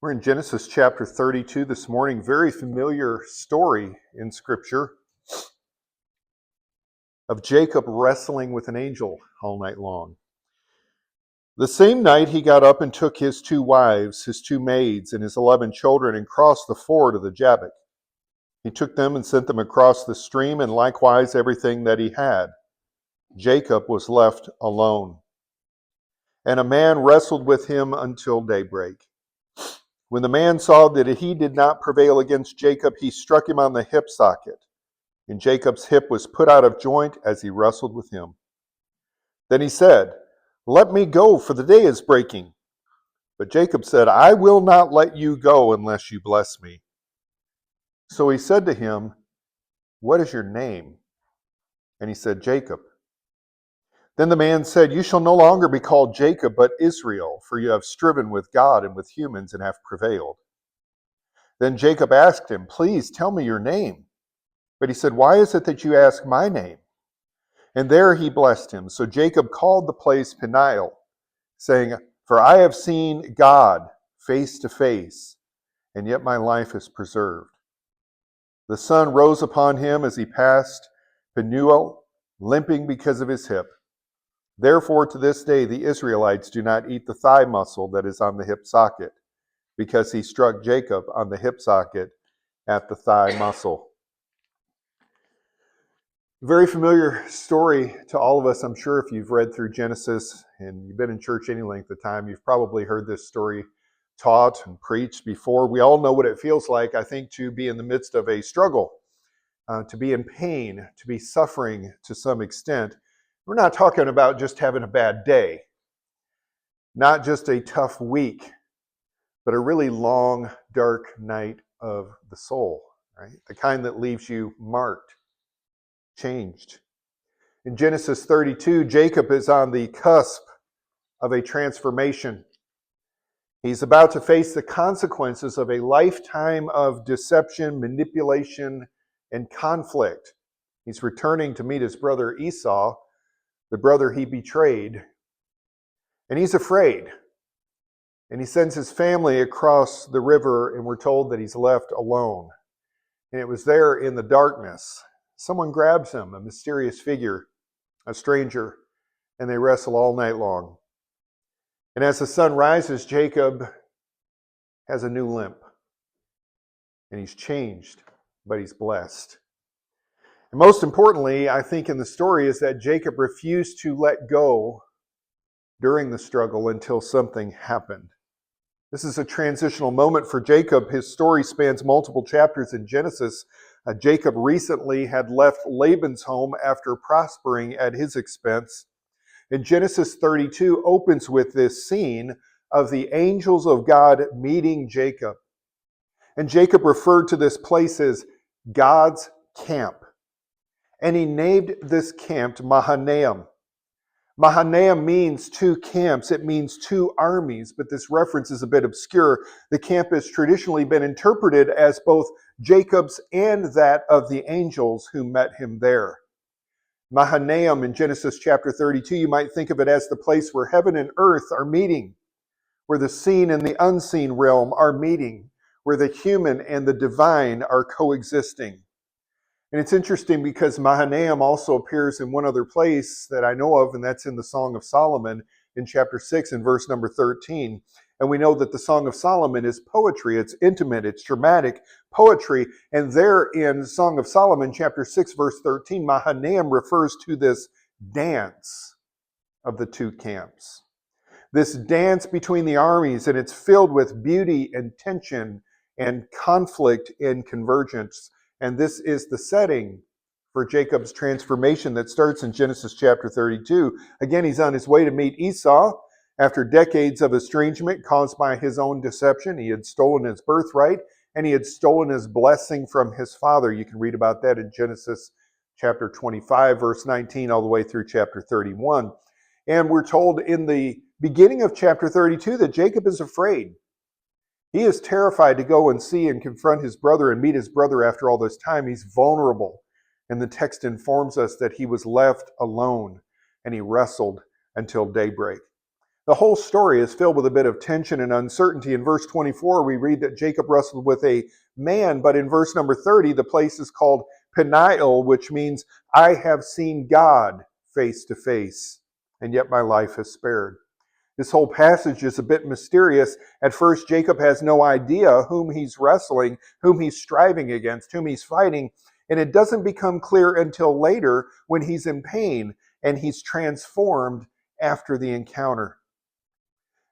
We're in Genesis chapter 32 this morning. Very familiar story in Scripture of Jacob wrestling with an angel all night long. The same night he got up and took his 2 wives, his 2 maids, and his 11 children and crossed the ford of the Jabbok. He took them and sent them across the stream and likewise everything that he had. Jacob was left alone. And a man wrestled with him until daybreak. When the man saw that he did not prevail against Jacob, he struck him on the hip socket, and Jacob's hip was put out of joint as he wrestled with him. Then he said, "Let me go, for the day is breaking." But Jacob said, "I will not let you go unless you bless me." So he said to him, "What is your name?" And he said, "Jacob." Then the man said, "You shall no longer be called Jacob, but Israel, for you have striven with God and with humans and have prevailed." Then Jacob asked him, "Please tell me your name." But he said, "Why is it that you ask my name?" And there he blessed him. So Jacob called the place Peniel, saying, "For I have seen God face to face, and yet my life is preserved." The sun rose upon him as he passed Peniel, limping because of his hip. Therefore, to this day, the Israelites do not eat the thigh muscle that is on the hip socket, because he struck Jacob on the hip socket at the thigh muscle. Very familiar story to all of us. I'm sure if you've read through Genesis and you've been in church any length of time, you've probably heard this story taught and preached before. We all know what it feels like, I think, to be in the midst of a struggle, to be in pain, to be suffering to some extent. We're not talking about just having a bad day, not just a tough week, but a really long, dark night of the soul, right? The kind that leaves you marked, changed. In Genesis 32, Jacob is on the cusp of a transformation. He's about to face the consequences of a lifetime of deception, manipulation, and conflict. He's returning to meet his brother Esau, the brother he betrayed, and he's afraid. And he sends his family across the river, and we're told that he's left alone. And it was there in the darkness. Someone grabs him, a mysterious figure, a stranger, and they wrestle all night long. And as the sun rises, Jacob has a new limp. And he's changed, but he's blessed. And most importantly, I think in the story is that Jacob refused to let go during the struggle until something happened. This is a transitional moment for Jacob. His story spans multiple chapters in Genesis. Jacob recently had left Laban's home after prospering at his expense. And Genesis 32 opens with this scene of the angels of God meeting Jacob. And Jacob referred to this place as God's camp. And he named this camp Mahanaim. Mahanaim means 2 camps. It means 2 armies, but this reference is a bit obscure. The camp has traditionally been interpreted as both Jacob's and that of the angels who met him there. Mahanaim in Genesis chapter 32, you might think of it as the place where heaven and earth are meeting, where the seen and the unseen realm are meeting, where the human and the divine are coexisting. And it's interesting because Mahanaim also appears in one other place that I know of, and that's in the Song of Solomon in chapter 6 and verse number 13. And we know that the Song of Solomon is poetry. It's intimate, it's dramatic poetry. And there in Song of Solomon, chapter 6, verse 13, Mahanaim refers to this dance of the 2 camps. This dance between the armies, and it's filled with beauty and tension and conflict and convergence. And this is the setting for Jacob's transformation that starts in Genesis chapter 32. Again, he's on his way to meet Esau. After decades of estrangement caused by his own deception, he had stolen his birthright and he had stolen his blessing from his father. You can read about that in Genesis chapter 25, verse 19, all the way through chapter 31. And we're told in the beginning of chapter 32 that Jacob is afraid. He is terrified to go and see and confront his brother and meet his brother after all this time. He's vulnerable. And the text informs us that he was left alone and he wrestled until daybreak. The whole story is filled with a bit of tension and uncertainty. In verse 24, we read that Jacob wrestled with a man, but in verse number 30, the place is called Peniel, which means I have seen God face to face, and yet my life is spared. This whole passage is a bit mysterious. At first, Jacob has no idea whom he's wrestling, whom he's striving against, whom he's fighting, and it doesn't become clear until later when he's in pain and he's transformed after the encounter.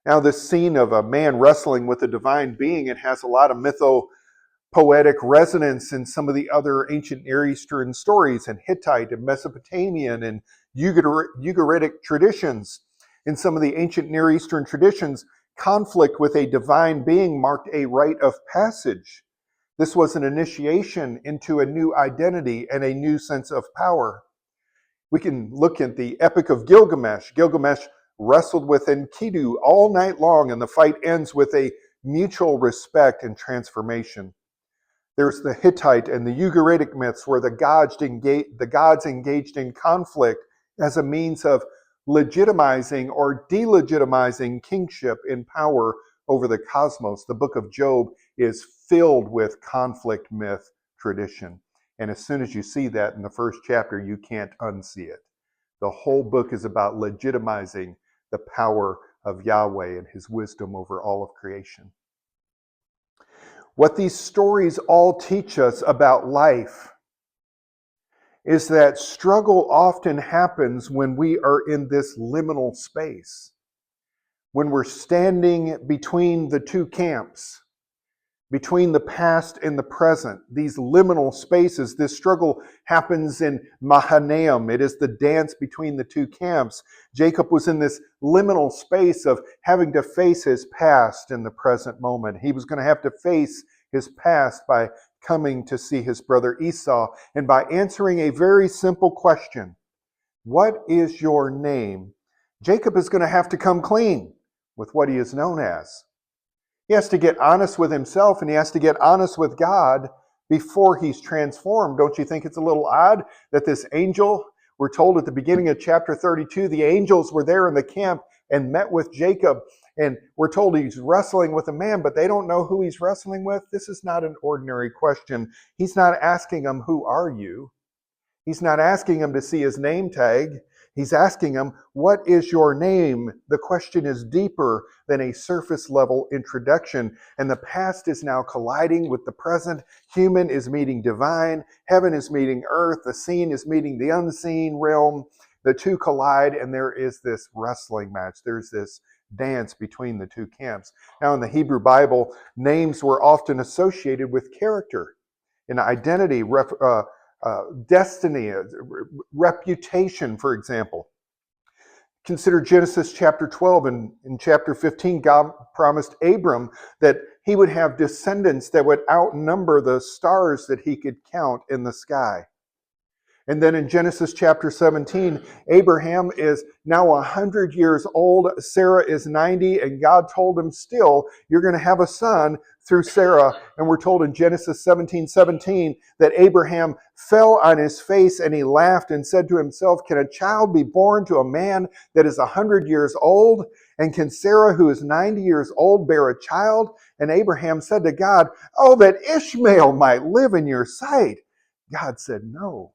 Now, this scene of a man wrestling with a divine being, it has a lot of mytho-poetic resonance in some of the other ancient Near Eastern stories and Hittite and Mesopotamian and Ugaritic traditions. In some of the ancient Near Eastern traditions, conflict with a divine being marked a rite of passage. This was an initiation into a new identity and a new sense of power. We can look at the Epic of Gilgamesh. Gilgamesh wrestled with Enkidu all night long, and the fight ends with a mutual respect and transformation. There's the Hittite and the Ugaritic myths where the gods engaged in conflict as a means of legitimizing or delegitimizing kingship and power over the cosmos. The book of Job is filled with conflict myth tradition. And as soon as you see that in the first chapter, you can't unsee it. The whole book is about legitimizing the power of Yahweh and his wisdom over all of creation. What these stories all teach us about life is that struggle often happens when we are in this liminal space, when we're standing between the two camps, between the past and the present, these liminal spaces. This struggle happens in Mahanaim. It is the dance between the two camps. Jacob was in this liminal space of having to face his past in the present moment. He was going to have to face his past by coming to see his brother Esau and by answering a very simple question. What is your name? Jacob is going to have to come clean with what he is known as. He has to get honest with himself and he has to get honest with God before he's transformed. Don't you think it's a little odd that this angel, we're told at the beginning of chapter 32, the angels were there in the camp and met with Jacob, and we're told he's wrestling with a man, but they don't know who he's wrestling with? This is not an ordinary question. He's not asking him, who are you? He's not asking him to see his name tag. He's asking him, what is your name? The question is deeper than a surface level introduction. And the past is now colliding with the present. Human is meeting divine. Heaven is meeting earth. The seen is meeting the unseen realm. The two collide and there is this wrestling match. There's this dance between the two camps. Now in the Hebrew Bible, names were often associated with character and identity, destiny, reputation, for example. Consider Genesis chapter 12 and in chapter 15, God promised Abram that he would have descendants that would outnumber the stars that he could count in the sky. And then in Genesis chapter 17, Abraham is now 100 years old. Sarah is 90, and God told him still, you're going to have a son through Sarah. And we're told in Genesis 17:17 that Abraham fell on his face and he laughed and said to himself, can a child be born to a man that is 100 years old? And can Sarah, who is 90 years old, bear a child? And Abraham said to God, oh, that Ishmael might live in your sight. God said, no.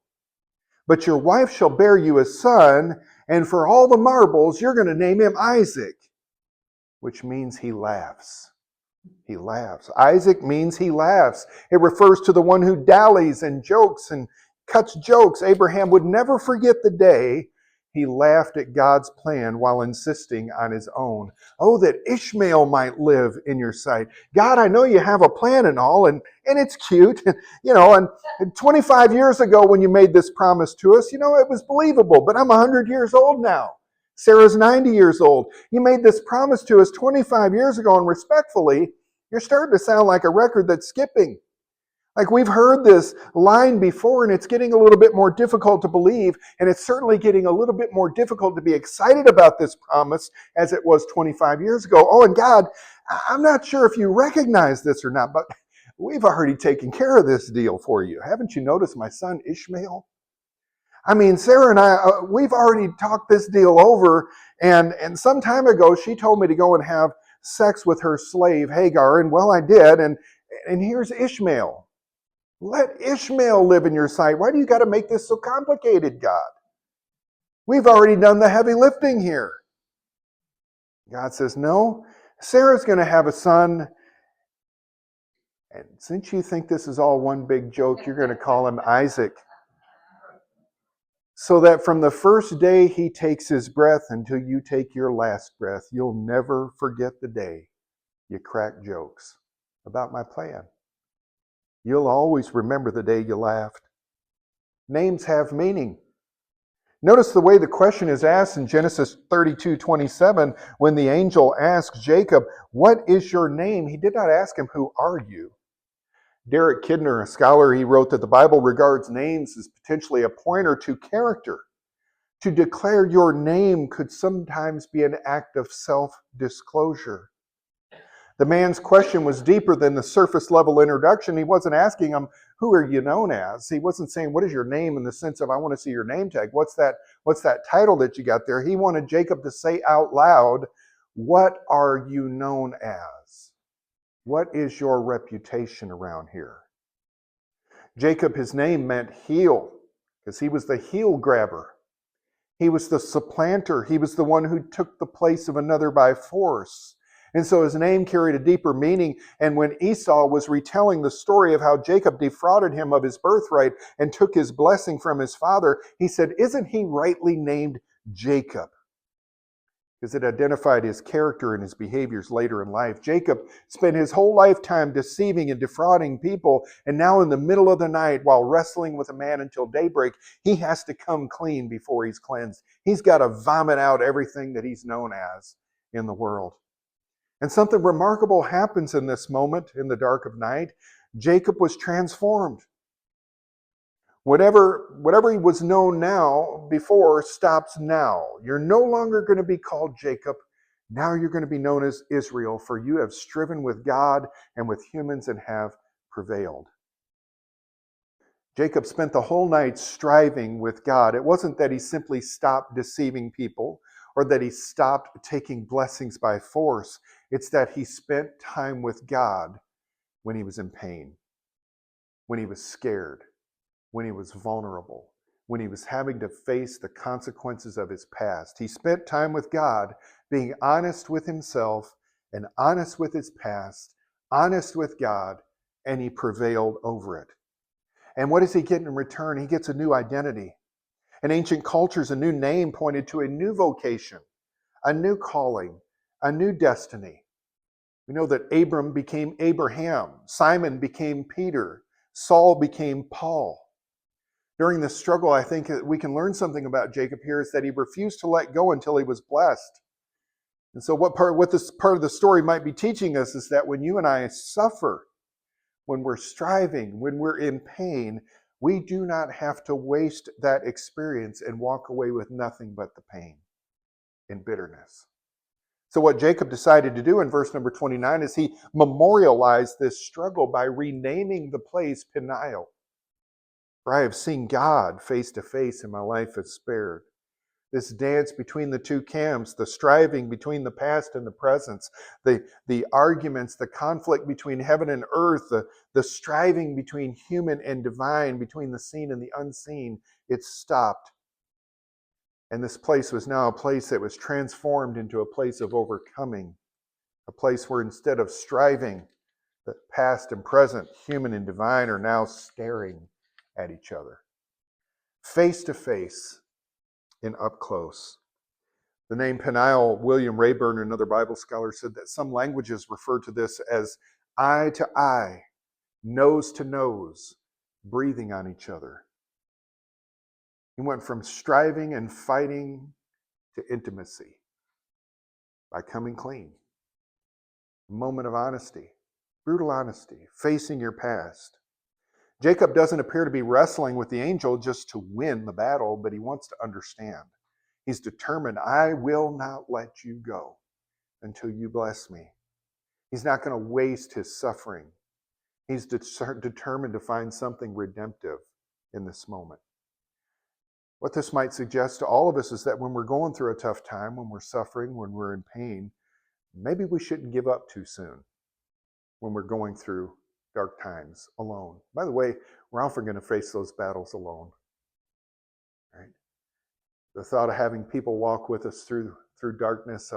But your wife shall bear you a son, and for all the marbles, you're going to name him Isaac, which means he laughs. He laughs. Isaac means he laughs. It refers to the one who dallies and jokes and cuts jokes. Abraham would never forget the day he laughed at God's plan while insisting on his own. Oh, that Ishmael might live in your sight. God, I know you have a plan and all, and it's cute. And 25 years ago when you made this promise to us, it was believable, but I'm 100 years old now. Sarah's 90 years old. You made this promise to us 25 years ago, and respectfully, you're starting to sound like a record that's skipping. Like we've heard this line before, and it's getting a little bit more difficult to believe, and it's certainly getting a little bit more difficult to be excited about this promise as it was 25 years ago. Oh, and God, I'm not sure if you recognize this or not, but we've already taken care of this deal for you. Haven't you noticed my son Ishmael? I mean, Sarah and I, we've already talked this deal over, And some time ago, she told me to go and have sex with her slave, Hagar. And well, I did. And here's Ishmael. Let Ishmael live in your sight. Why do you got to make this so complicated, God? We've already done the heavy lifting here. God says, no, Sarah's going to have a son. And since you think this is all one big joke, you're going to call him Isaac. So that from the first day he takes his breath until you take your last breath, you'll never forget the day you crack jokes about my plan. You'll always remember the day you laughed. Names have meaning. Notice the way the question is asked in Genesis 32:27 when the angel asks Jacob, "What is your name?" He did not ask him, "Who are you?" Derek Kidner, a scholar, he wrote that the Bible regards names as potentially a pointer to character. To declare your name could sometimes be an act of self-disclosure. The man's question was deeper than the surface level introduction. He wasn't asking him, "Who are you known as?" He wasn't saying, "What is your name?" in the sense of, "I want to see your name tag. What's that title that you got there?" He wanted Jacob to say out loud, "What are you known as? What is your reputation around here?" Jacob, his name meant heel, because he was the heel grabber. He was the supplanter. He was the one who took the place of another by force. And so his name carried a deeper meaning. And when Esau was retelling the story of how Jacob defrauded him of his birthright and took his blessing from his father, he said, "Isn't he rightly named Jacob?" Because it identified his character and his behaviors later in life. Jacob spent his whole lifetime deceiving and defrauding people, and now in the middle of the night, while wrestling with a man until daybreak, he has to come clean before he's cleansed. He's got to vomit out everything that he's known as in the world. And something remarkable happens in this moment in the dark of night. Jacob was transformed. Whatever he was known now before stops now. You're no longer going to be called Jacob. Now you're going to be known as Israel, for you have striven with God and with humans and have prevailed. Jacob spent the whole night striving with God. It wasn't that he simply stopped deceiving people or that he stopped taking blessings by force. It's that he spent time with God when he was in pain, when he was scared, when he was vulnerable, when he was having to face the consequences of his past. He spent time with God, being honest with himself and honest with his past, honest with God, and he prevailed over it. And what does he get in return? He gets a new identity. In ancient cultures, a new name pointed to a new vocation, a new calling, a new destiny. We know that Abram became Abraham, Simon became Peter, Saul became Paul. During this struggle, I think that we can learn something about Jacob here is that he refused to let go until he was blessed. And so what this part of the story might be teaching us is that when you and I suffer, when we're striving, when we're in pain, we do not have to waste that experience and walk away with nothing but the pain and bitterness. So what Jacob decided to do in verse number 29 is he memorialized this struggle by renaming the place Peniel. For I have seen God face to face, and my life is spared. This dance between the two camps, the striving between the past and the present, the arguments, the conflict between heaven and earth, the striving between human and divine, between the seen and the unseen, it stopped. And this place was now a place that was transformed into a place of overcoming, a place where instead of striving, the past and present, human and divine, are now staring at each other, face to face and up close. The name Peniel, William Rayburn, another Bible scholar, said that some languages refer to this as eye to eye, nose to nose, breathing on each other. He went from striving and fighting to intimacy by coming clean. A moment of honesty, brutal honesty, facing your past. Jacob doesn't appear to be wrestling with the angel just to win the battle, but he wants to understand. He's determined, I will not let you go until you bless me. He's not going to waste his suffering. He's determined to find something redemptive in this moment. What this might suggest to all of us is that when we're going through a tough time, when we're suffering, when we're in pain, maybe we shouldn't give up too soon when we're going through dark times alone. By the way, we're often going to face those battles alone. Right? The thought of having people walk with us through darkness,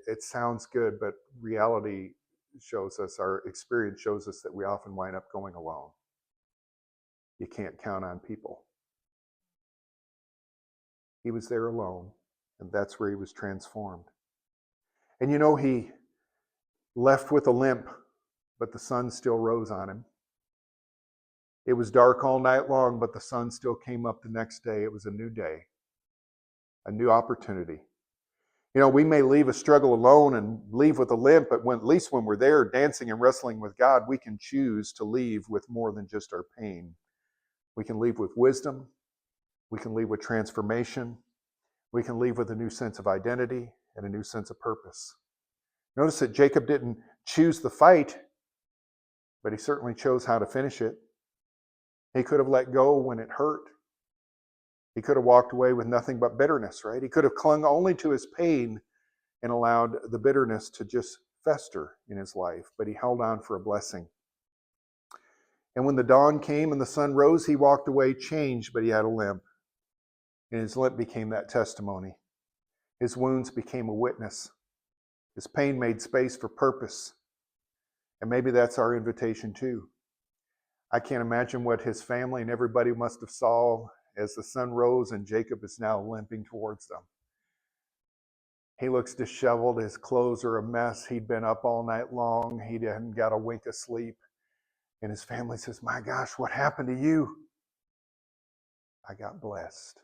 it sounds good, but reality shows us, our experience shows us that we often wind up going alone. You can't count on people. He was there alone, and that's where he was transformed. And you know, he left with a limp, but the sun still rose on him. It was dark all night long, but the sun still came up the next day. It was a new day, a new opportunity. You know, we may leave a struggle alone and leave with a limp, but at least when we're there dancing and wrestling with God, we can choose to leave with more than just our pain. We can leave with wisdom. We can leave with transformation. We can leave with a new sense of identity and a new sense of purpose. Notice that Jacob didn't choose the fight, but he certainly chose how to finish it. He could have let go when it hurt. He could have walked away with nothing but bitterness, right? He could have clung only to his pain and allowed the bitterness to just fester in his life, but he held on for a blessing. And when the dawn came and the sun rose, he walked away changed, but he had a limp. And his limp became that testimony. His wounds became a witness. His pain made space for purpose. And maybe that's our invitation too. I can't imagine what his family and everybody must have saw as the sun rose and Jacob is now limping towards them. He looks disheveled. His clothes are a mess. He'd been up all night long. He hadn't got a wink of sleep. And his family says, "My gosh, what happened to you?" I got blessed.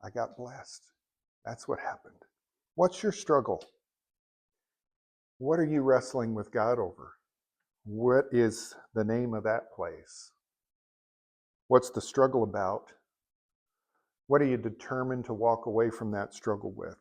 I got blessed. That's what happened. What's your struggle? What are you wrestling with God over? What is the name of that place? What's the struggle about? What are you determined to walk away from that struggle with?